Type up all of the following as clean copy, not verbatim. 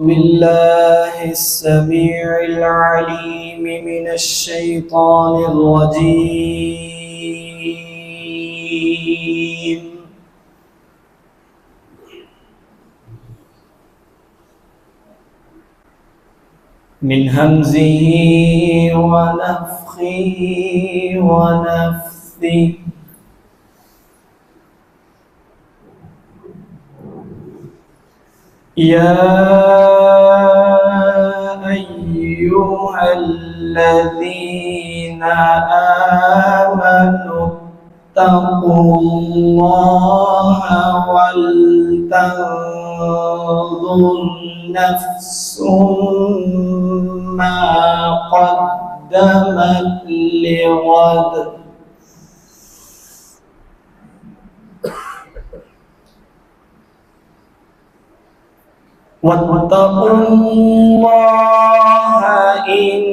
بالله السميع العليم من الشيطان الرجيم من همزه ونفخه ونفثه يا أيها الذين آمنوا اتقوا الله ولتنظر نفس ما قدمت لغد واتقوا الله إن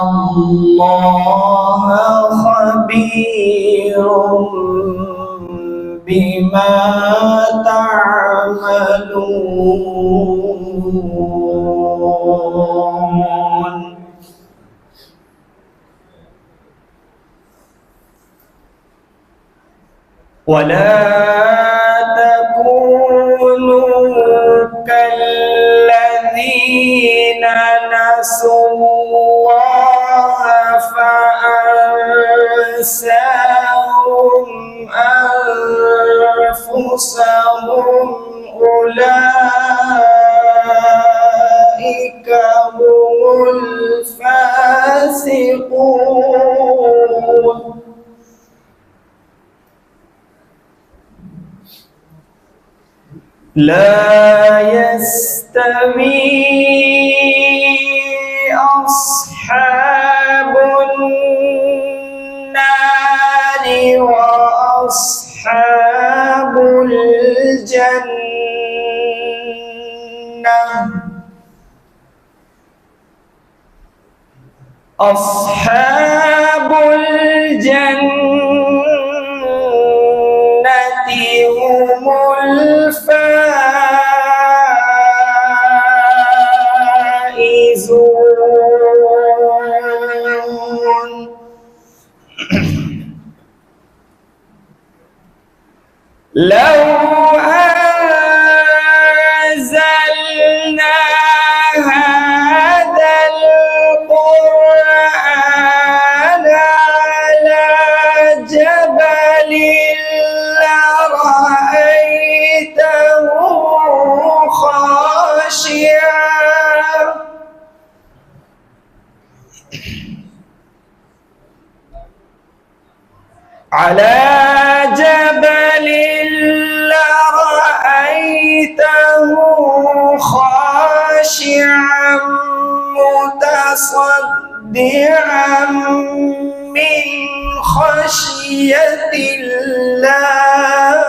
الله خبير بما تعملون ولا تكونوا كالذين نسوا الله فأنساهم أنفسهم أولئك هم الفاسقون لا يستوي أصحاب النار وأصحاب الجنة أصحاب الجنة هم الفائزون لو أنزلنا هذا القرآن على جبل لرأيته خاشعا على جبل لرأيته خاشعا متصدعا من خشية الله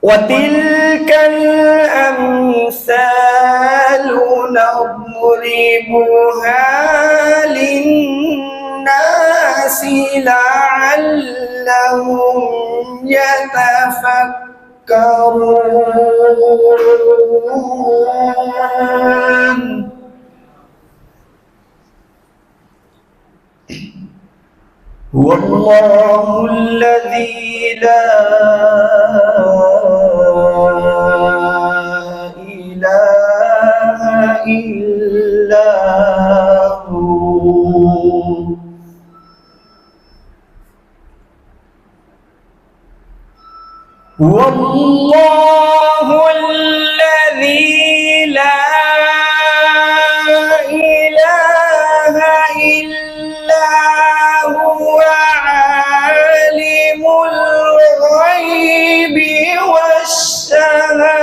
وتلك الأمثال نضربها للناس لعلهم يتفكرون هو الله الذي لا إله إلا هو هو الله الذي لا إله إلا هو عالم الغيب والشهادة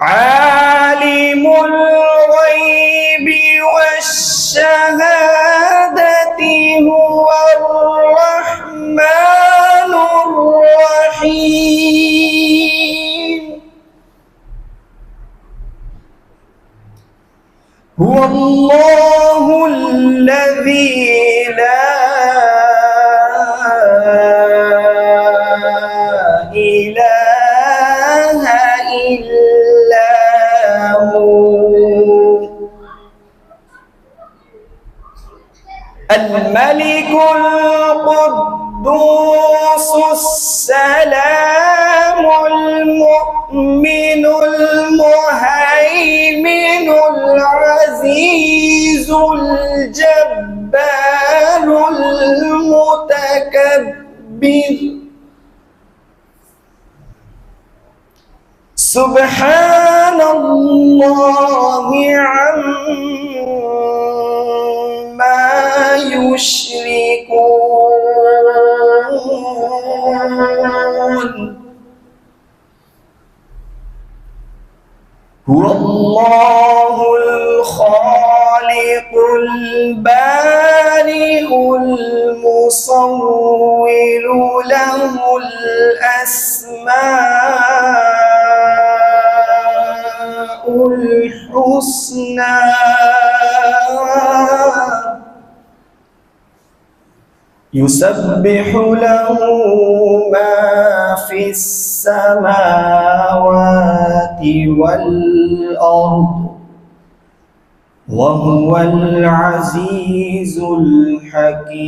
عالم الغيب والشهادة هو الرحمن الله الذي لا إله إلا هو الملك القدوس السلام المؤمن المهيمن العزيز الجبار المتكبر سبحان الله عما يشركون هو الله الخالق البارئ المصور له الأسماء الحسنى يسبح له ما في السماوات والأرض وهو العزيز الحكيم